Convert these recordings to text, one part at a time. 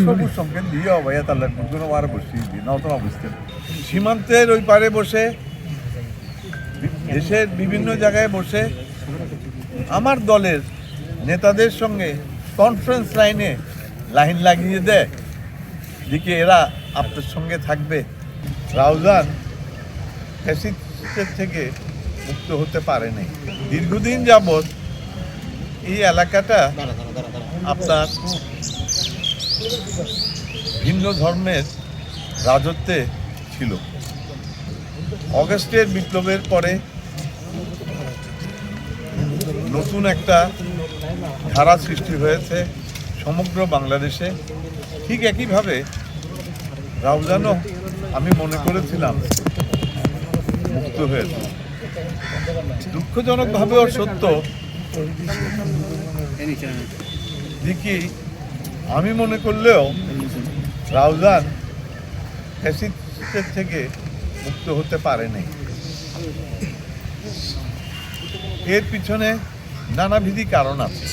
সবুজ সংকেত দিয়ে অবয়া তাহলে কোনো আর বসিয়ে দিই নতুন অবস্থা সীমান্তের ওই পারে বসে দেশের বিভিন্ন জায়গায় বসে আমার দলের নেতাদের সঙ্গে কনফারেন্স লাইন লাগিয়ে দেয় দিকে এরা আপনার সঙ্গে থাকবে। রাউজান ফ্যাসিস্টের থেকে মুক্ত হতে পারে নাই। দীর্ঘদিন যাবৎ এই এলাকাটা আপনার ভিন্ন ধর্মের রাজত্বে ছিল। অগস্টের বিপ্লবের পরে নতুন একটা ধারা সৃষ্টি হয়েছে সমগ্র বাংলাদেশে। ঠিক একইভাবে রাউজানও আমি মনে করেছিলাম মুক্ত হয়েছে। দুঃখজনকভাবেও সত্য দেখি আমি মনে করলেও রাউজান ফ্যাসিস্টের থেকে মুক্ত হতে পারে নাই। এর পিছনে নানাবিধ কারণ আছে।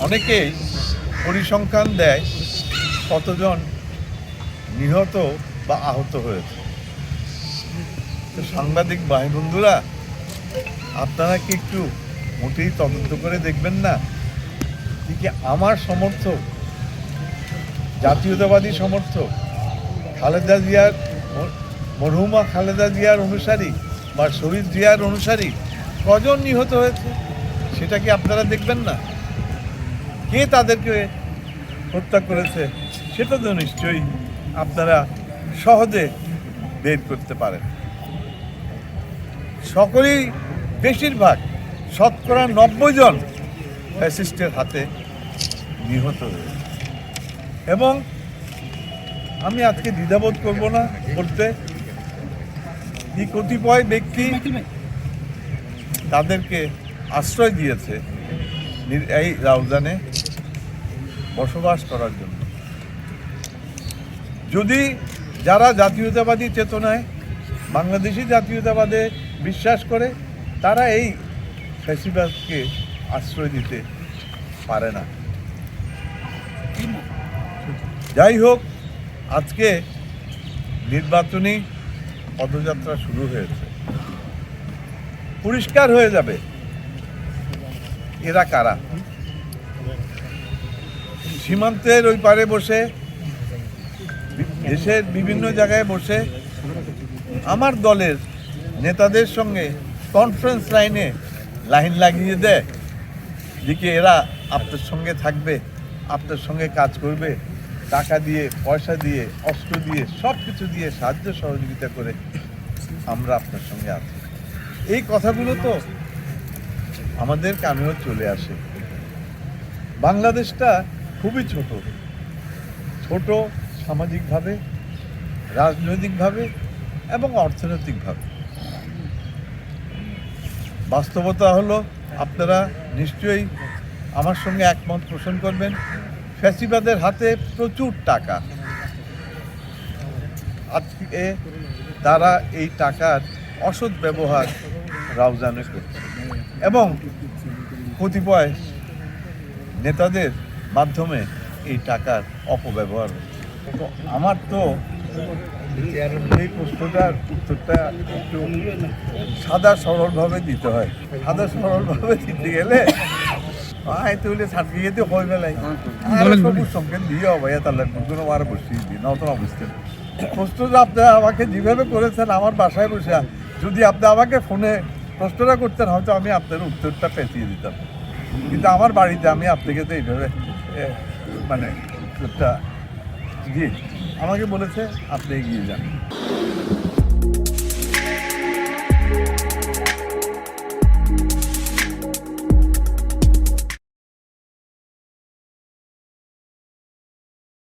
অনেকেই পরিসংখ্যান দেয় কতজন নিহত বা আহত হয়েছে। তো সাংবাদিক ভাই বন্ধুরা, আপনারা কি একটু মোটেই তদন্ত করে দেখবেন না? কি আমার সমর্থক, জাতীয়তাবাদী সমর্থক, খালেদা জিয়ার মরহুমা খালেদা জিয়ার অনুসারী বা শহীদ জিয়ার অনুসারী কজন নিহত হয়েছে সেটা কি আপনারা দেখবেন না? কে তাদেরকে হত্যা করেছে সেটা তো নিশ্চয়ই আপনারা সহজে বের করতে পারেন। সকলেই বেশিরভাগ শতকরা 90 জন ফ্যাসিস্টের হাতে নিহত হয়েছে। এবং আমি আজকে দ্বিধাবোধ করব না বলতে, এই কতিপয় ব্যক্তি তাদেরকে আশ্রয় দিয়েছে এই রাউজানে বসবাস করার জন্য। যদি যারা জাতীয়তাবাদী চেতনায় বাংলাদেশি জাতীয়তাবাদে বিশ্বাস করে তারা এই ফ্যাসিবাদকে আশ্রয় দিতে পারে না। যাই হোক, আজকে নির্বাচনী পদযাত্রা শুরু হয়েছে। পরিষ্কার হয়ে যাবে এরা কারা। সীমান্তের ওই পারে বসে দেশের বিভিন্ন জায়গায় বসে আমার দলের নেতাদের সঙ্গে কনফারেন্স লাইন লাগিয়ে দেয় দিকে এরা আপনার সঙ্গে থাকবে, আপনার সঙ্গে কাজ করবে, টাকা দিয়ে, পয়সা দিয়ে, অস্ত্র দিয়ে, সব কিছু দিয়ে সাহায্য সহযোগিতা করে আমরা আপনার সঙ্গে আছি। এই কথাগুলো তো আমাদের কানেও চলে আসে। বাংলাদেশটা খুবই ছোট সামাজিকভাবে, রাজনৈতিকভাবে এবং অর্থনৈতিকভাবে। বাস্তবতা হলো, আপনারা নিশ্চয়ই আমার সঙ্গে একমত পোষণ করবেন, ফ্যাসিবাদের হাতে প্রচুর টাকা। আজকে তারা এই টাকার অসৎ ব্যবহার রাউজানে করছে এবং কতিপয় নেতাদের মাধ্যমে এই টাকার অপব্যবহার হচ্ছে। তো আমার তো এই প্রশ্নটার উত্তরটা একটু সাদা সরলভাবে দিতে হয়। সাদা সরলভাবে দিতে গেলে তাহলে সার্টিফিকেটে হয়ে গেলাই সবুজ সংকেত দিয়ে অবয়া তাহলে কোনো আর বসিয়ে দিই নতুন অবস্থা। প্রশ্নটা আপনারা আমাকে যেভাবে করেছেন আমার বাসায় বসে, যদি আপনি আমাকে ফোনে প্রশ্নটা করতেন হয়তো আমি আপনার উত্তরটা পেঁচিয়ে দিতাম, কিন্তু আমার বাড়িতে আমি আপনাকে তো এইভাবে মানে উত্তরটা দিয়ে আমাকে বলেছে আপনি এগিয়ে যান।